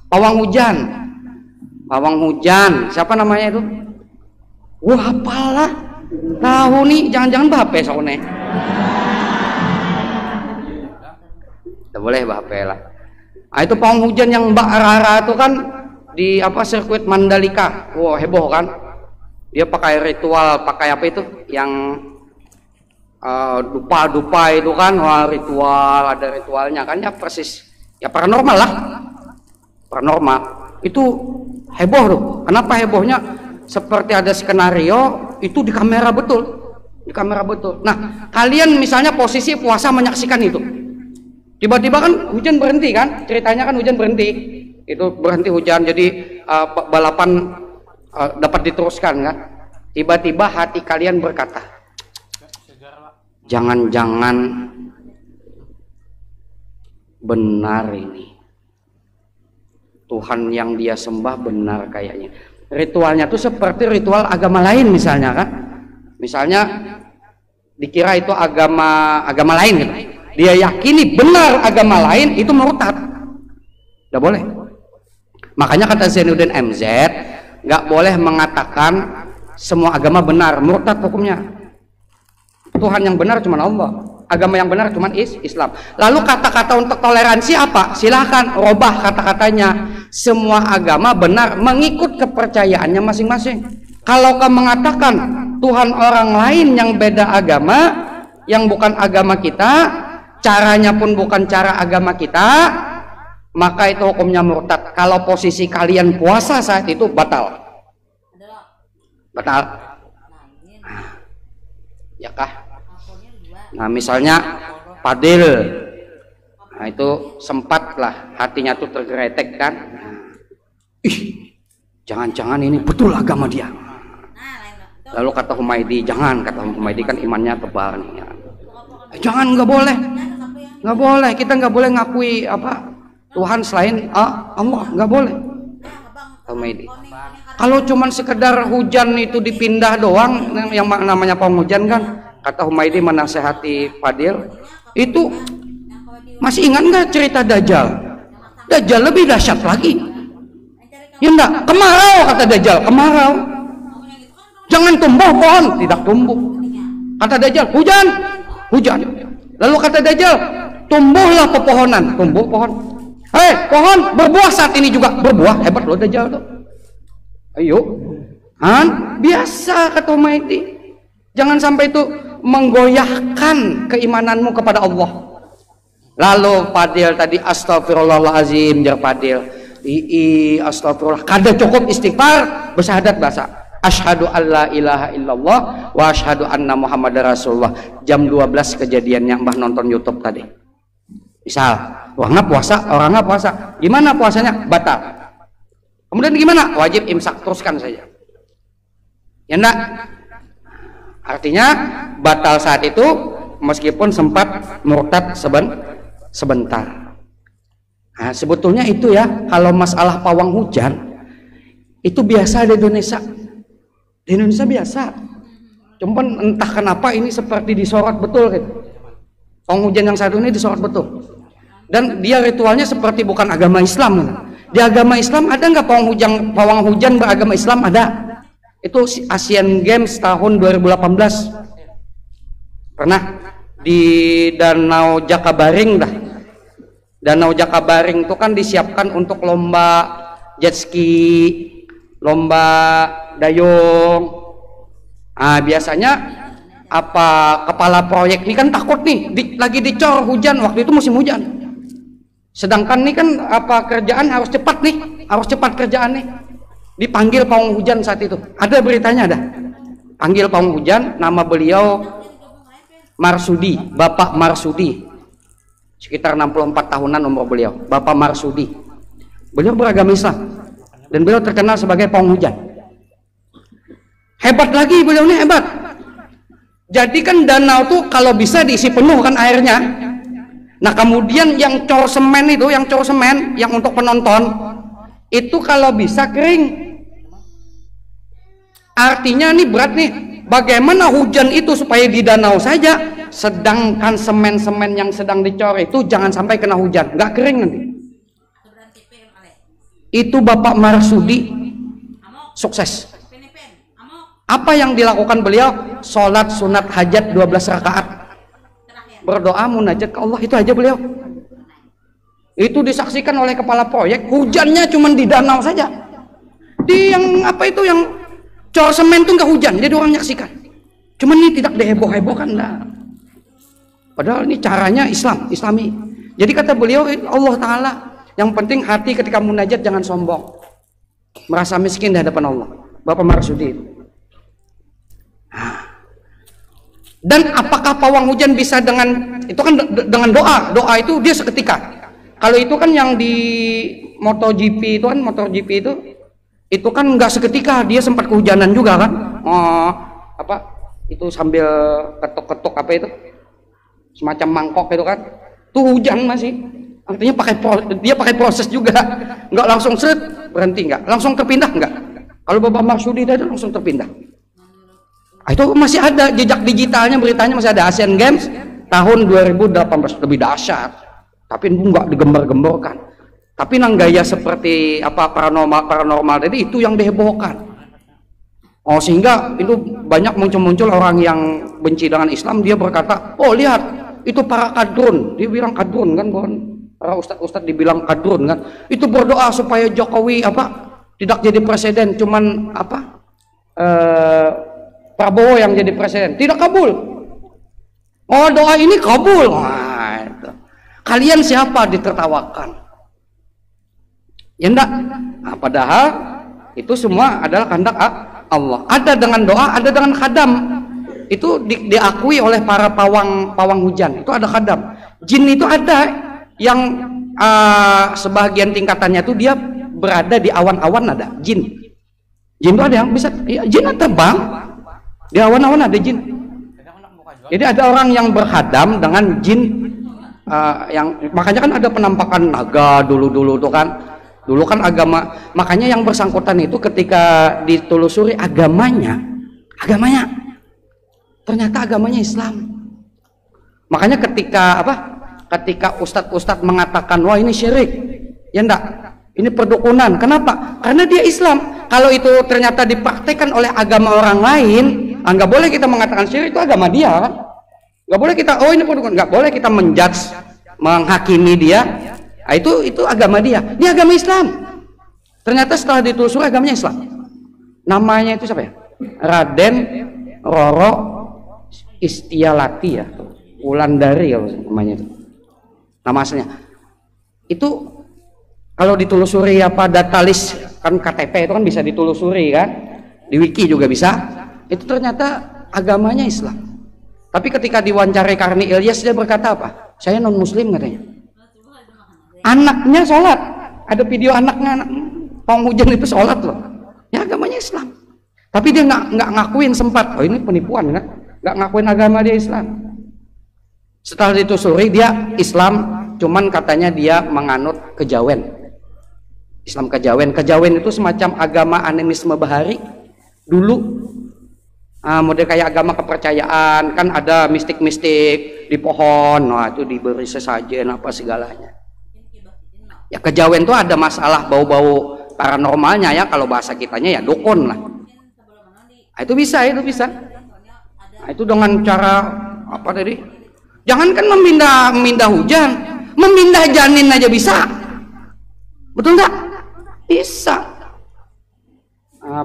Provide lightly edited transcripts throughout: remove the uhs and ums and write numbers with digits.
Pawang hujan. Pawang hujan. Siapa namanya itu? Wah, apalah. Tahu nih, jangan-jangan bape soalnya. Tidak boleh bape lah. Nah, itu pawang hujan yang Mbak Rara itu kan di apa sirkuit Mandalika. Wah, heboh kan? Dia pakai ritual, pakai apa itu? Yang dupa-dupa itu kan, wah, ritual, ada ritualnya kan ya, persis ya paranormal lah. Paranormal itu heboh tuh. Kenapa hebohnya? Seperti ada skenario itu di kamera betul, di kamera betul. Nah, kalian misalnya posisi puasa menyaksikan itu, tiba-tiba kan hujan berhenti kan, ceritanya kan hujan berhenti, itu berhenti hujan, jadi balapan dapat diteruskan kan. Tiba-tiba hati kalian berkata, jangan-jangan benar ini, Tuhan yang dia sembah benar kayaknya. Ritualnya tuh seperti ritual agama lain misalnya kan. Misalnya dikira itu agama lain gitu. Dia yakini benar agama lain, itu murtad. Nggak boleh. Makanya kata Zainuddin MZ, nggak boleh mengatakan semua agama benar, murtad hukumnya. Tuhan yang benar cuma Allah, agama yang benar cuma Islam. Lalu kata-kata untuk toleransi apa? Silahkan robah kata-katanya. Semua agama benar mengikut kepercayaannya masing-masing. Kalau kamu mengatakan Tuhan orang lain yang beda agama, yang bukan agama kita, caranya pun bukan cara agama kita, maka itu hukumnya murtad. Kalau posisi kalian puasa saat itu batal. Batal. Ya kah? Nah, misalnya Fadil, nah itu sempat lah hatinya tuh tergeretek kan. Ih, jangan-jangan ini betul agama dia. Lalu kata Humaydi, jangan, kata Humaydi kan imannya tebal nih. Jangan, nggak boleh, nggak boleh. Kita nggak boleh ngakui apa Tuhan selain Allah, nggak boleh. Humaydi. Kalau cuman sekedar hujan itu dipindah doang, yang namanya pawang hujan kan, kata Humaydi menasehati Fadil, itu masih ingat nggak cerita Dajjal? Dajjal lebih dahsyat lagi. Ya enggak, kemarau kata Dajjal, kemarau. Jangan tumbuh pohon, tidak tumbuh. Kata Dajjal, hujan, hujan. Lalu kata Dajjal, tumbuhlah pepohonan, tumbuh pohon. Hei, pohon berbuah saat ini juga berbuah, hebat loh Dajjal tuh. Ayo, kan biasa kata Humaydi. Jangan sampai itu menggoyahkan keimananmu kepada Allah. Lalu Fadil tadi astagfirullahalazim, jar Fadil. Astagfirullah. Kada cukup istighfar, bersyahadat bahasa. Asyhadu alla ilaha illallah wa asyhadu anna Muhammadar Rasulullah. Jam 12 kejadiannya Mbah nonton YouTube tadi. Misal, orangnya puasa. Gimana puasanya? Batal. Kemudian gimana? Wajib imsak, teruskan saja. Ya enggak? Artinya batal saat itu meskipun sempat murtad sebentar. Nah, sebetulnya itu ya, kalau masalah pawang hujan itu biasa di Indonesia. Di Indonesia biasa. Cuman entah kenapa ini seperti disorot betul gitu. Pawang hujan yang satu ini disorot betul. Dan dia ritualnya seperti bukan agama Islam. Di agama Islam ada nggak pawang hujan beragama Islam? Ada. Itu Asian Games tahun 2018. Pernah di Danau Jakabaring dah. Danau Jakabaring itu kan disiapkan untuk lomba jet ski, lomba dayung. Nah, biasanya apa kepala proyek ini kan takut nih, lagi dicor hujan, waktu itu musim hujan. Sedangkan nih kan apa kerjaan harus cepat nih, harus cepat kerjaan nih. Dipanggil pawang hujan saat itu. Ada beritanya ada. Panggil pawang hujan, nama beliau Marsudi, Bapak Marsudi. Sekitar 64 tahunan umur beliau, Bapak Marsudi. Beliau beragama Islam dan beliau terkenal sebagai pawang hujan. Hebat lagi beliau ini, hebat. Jadi kan danau tuh kalau bisa diisi penuh kan airnya. Nah, kemudian yang cor semen itu, yang untuk penonton itu kalau bisa kering. Artinya ini berat nih. Bagaimana hujan itu supaya di danau saja, sedangkan semen-semen yang sedang dicor itu jangan sampai kena hujan, nggak kering nanti. Itu Bapak Marsudi sukses. Apa yang dilakukan beliau? Sholat sunat hajat 12 rakaat, berdoa munajat ke Allah, itu aja beliau. Itu disaksikan oleh kepala proyek, hujannya cuma di danau saja. Di yang apa itu yang cor semen itu nggak hujan, jadi orang nyaksikan. Cuman ini tidak diheboh-hebohkan lah. Padahal ini caranya Islami. Jadi kata beliau, Allah Ta'ala, yang penting hati ketika munajat jangan sombong, merasa miskin di hadapan Allah. Bapak Marsudi. Dan apakah pawang hujan bisa dengan itu kan dengan doa? Doa itu dia seketika. Kalau itu kan yang di MotoGP itu kan itu kan nggak seketika, dia sempat kehujanan juga kan. Apa itu sambil ketuk-ketuk apa itu semacam mangkok itu kan, tuh hujan masih. Artinya dia pakai proses juga, nggak langsung seret berhenti, nggak langsung terpindah, nggak. Kalau Bapak Marsudi tadi langsung terpindah. Itu masih ada jejak digitalnya, beritanya masih ada. Asian Games tahun 2018 lebih dahsyat, tapi nggak digembar-gemborkan. Tapi nang gaya seperti apa paranormal tadi itu yang dihebohkan. Sehingga itu banyak muncul orang yang benci dengan Islam, dia berkata, oh lihat itu para kadrun, dia bilang kadrun kan, para ustadz dibilang kadrun kan, itu berdoa supaya Jokowi tidak jadi presiden, cuman Prabowo yang jadi presiden, tidak kabul. Oh doa ini kabul. Itu. Kalian siapa ditertawakan? Ya enggak. Padahal itu semua adalah kehendak Allah. Ada dengan doa, ada dengan khadam. Itu diakui oleh para pawang hujan. Itu ada khadam. Jin itu ada yang sebagian tingkatannya itu dia berada di awan-awan, ada jin. Jin itu ada yang bisa, jin terbang. Di awan-awan ada jin. Jadi ada orang yang berkhadam dengan jin yang makanya kan ada penampakan naga dulu tuh kan. Dulu kan agama, makanya yang bersangkutan itu ketika ditelusuri agamanya ternyata agamanya Islam. Makanya ketika ustadz mengatakan wah ini syirik, ya enggak, ini perdukunan. Kenapa? Karena dia Islam. Kalau itu ternyata dipraktekkan oleh agama orang lain, nggak boleh kita mengatakan syirik, itu agama dia kan. Nggak boleh kita, oh ini perdukunan, nggak boleh kita menjudge, menghakimi dia. Itu agama dia. Ini agama Islam. Ternyata setelah ditelusuri agamanya Islam. Namanya itu siapa ya? Raden Roro Istialati ya, Wulandari kalau namanya itu. Nama aslinya. Itu kalau ditelusuri datalis kan KTP itu kan bisa ditelusuri kan, di wiki juga bisa. Itu ternyata agamanya Islam. Tapi ketika diwawancarai Karni Ilyas, dia berkata apa? Saya non Muslim katanya. Anaknya sholat, ada video anaknya pawang hujan itu sholat loh. Ya agamanya Islam. Tapi dia nggak ngakuin sempat. Oh ini penipuan kan? Nggak ngakuin agama dia Islam. Setelah ditelusuri dia Islam, cuman katanya dia menganut kejawen. Islam kejawen. Kejawen itu semacam agama animisme bahari dulu. Model kayak agama kepercayaan kan, ada mistik-mistik di pohon. Nah itu diberi sesajen apa segalanya. Ya kejawen itu ada masalah bau-bau paranormalnya ya, kalau bahasa kitanya ya dukun lah. Itu bisa. Nah, itu dengan cara apa tadi? Jangankan memindah hujan, memindah janin aja bisa. Betul nggak? Bisa.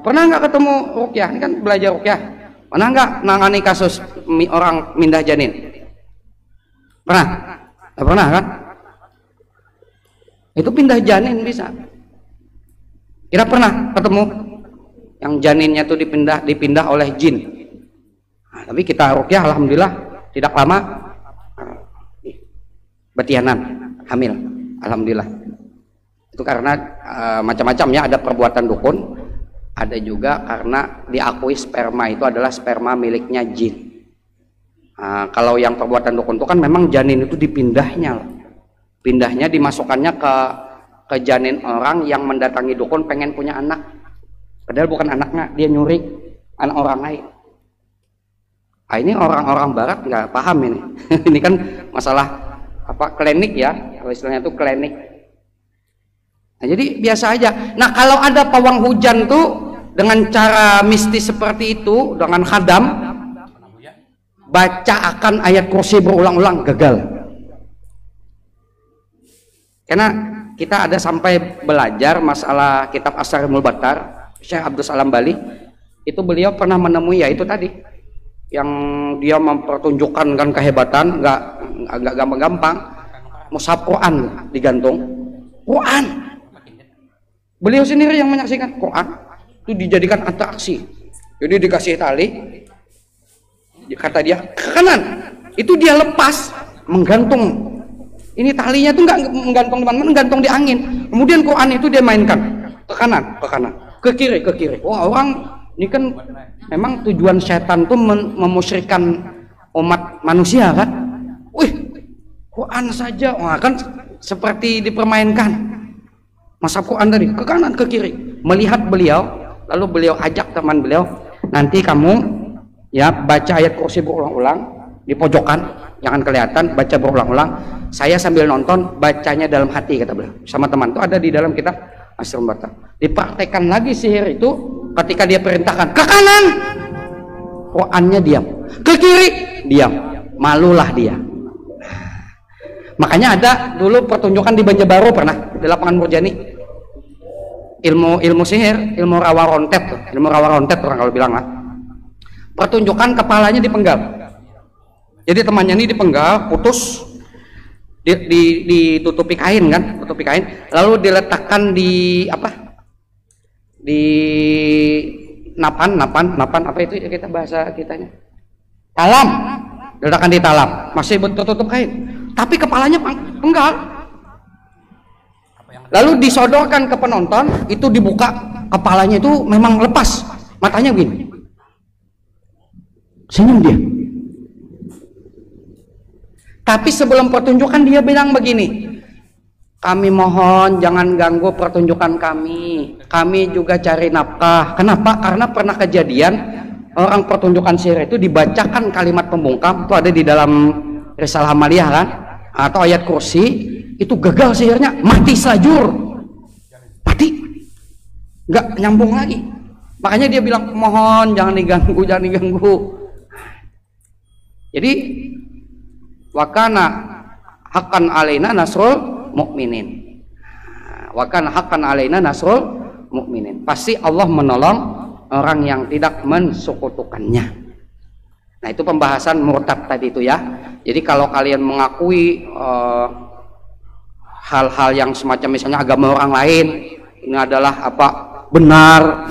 Pernah nggak ketemu rukyah? Ini kan belajar rukyah. Pernah nggak nangani kasus orang mindah janin? Pernah? Pernah kan? Itu pindah janin bisa. Kira pernah ketemu yang janinnya tuh dipindah oleh jin. Nah, tapi kita rukyah alhamdulillah tidak lama betianan, hamil, alhamdulillah. Itu karena macam-macam ya, ada perbuatan dukun, ada juga karena diakui sperma itu adalah sperma miliknya jin. Kalau yang perbuatan dukun itu kan memang janin itu pindahnya dimasukkannya ke janin orang yang mendatangi dukun pengen punya anak, padahal bukan anaknya, dia nyuri anak orang lain. Ini orang-orang barat nggak paham ini. Ini kan masalah klinik ya, kalau istilahnya itu klinik. Nah, jadi biasa aja. Nah, kalau ada pawang hujan tuh dengan cara mistis seperti itu, dengan khadam baca akan ayat kursi berulang-ulang, gagal. Karena kita ada sampai belajar masalah kitab Asrarul Battar, Syekh Abdul Salam Bali, itu beliau pernah menemui ya itu tadi, yang dia mempertunjukkan kan kehebatan, nggak gampang-gampang, mushaf Quran digantung, Quran. Beliau sendiri yang menyaksikan Quran itu dijadikan atraksi. Jadi dikasih tali, kata dia ke kanan, itu dia lepas menggantung. Ini talinya tuh nggak menggantung di mana, menggantung di angin. Kemudian Quran itu dia mainkan ke kanan, ke kiri, ke kiri. Wah, orang ini kan memang tujuan setan tuh memusyrikan umat manusia kan. Wih, Quran saja, wah kan seperti dipermainkan. Masa Quran tadi ke kanan ke kiri, melihat beliau, lalu beliau ajak teman beliau, nanti kamu ya baca ayat kursi berulang-ulang di pojokan, jangan kelihatan, baca berulang-ulang. Saya sambil nonton, bacanya dalam hati, kata beliau. Sama teman itu ada di dalam kitab Asrarul Battar. Dipraktekkan lagi sihir itu ketika dia perintahkan ke kanan, Qurannya diam, ke kiri diam, malulah dia. Makanya ada dulu pertunjukan di Banjarbaru pernah di lapangan Murjani, ilmu sihir, ilmu rawa rontet orang kalau bilang lah. Pertunjukan kepalanya dipenggal. Jadi temannya ini dipenggal, putus, ditutupi kain kan, tutupi kain, lalu diletakkan di apa? Di napan apa itu kita bahasa kitanya? Talam. Diletakkan di talam, masih tertutup kain. Tapi kepalanya penggal. Lalu disodorkan ke penonton, itu dibuka, kepalanya itu memang lepas, matanya begini, senyum dia. Tapi sebelum pertunjukan dia bilang begini, kami mohon jangan ganggu pertunjukan kami juga cari nafkah. Kenapa? Karena pernah kejadian orang pertunjukan sihir itu dibacakan kalimat pembungkam, itu ada di dalam Risalah Amaliyah kan, atau ayat kursi, itu gagal sihirnya, mati selajur, mati, nggak nyambung lagi. Makanya dia bilang mohon jangan diganggu. Jadi wakana haqqan alaina nasrul mukminin, wakana haqqan alaina nasrul mukminin, pasti Allah menolong orang yang tidak mensekutukannya. Nah, itu pembahasan murtad tadi itu ya. Jadi kalau kalian mengakui hal-hal yang semacam misalnya agama orang lain ini adalah apa benar,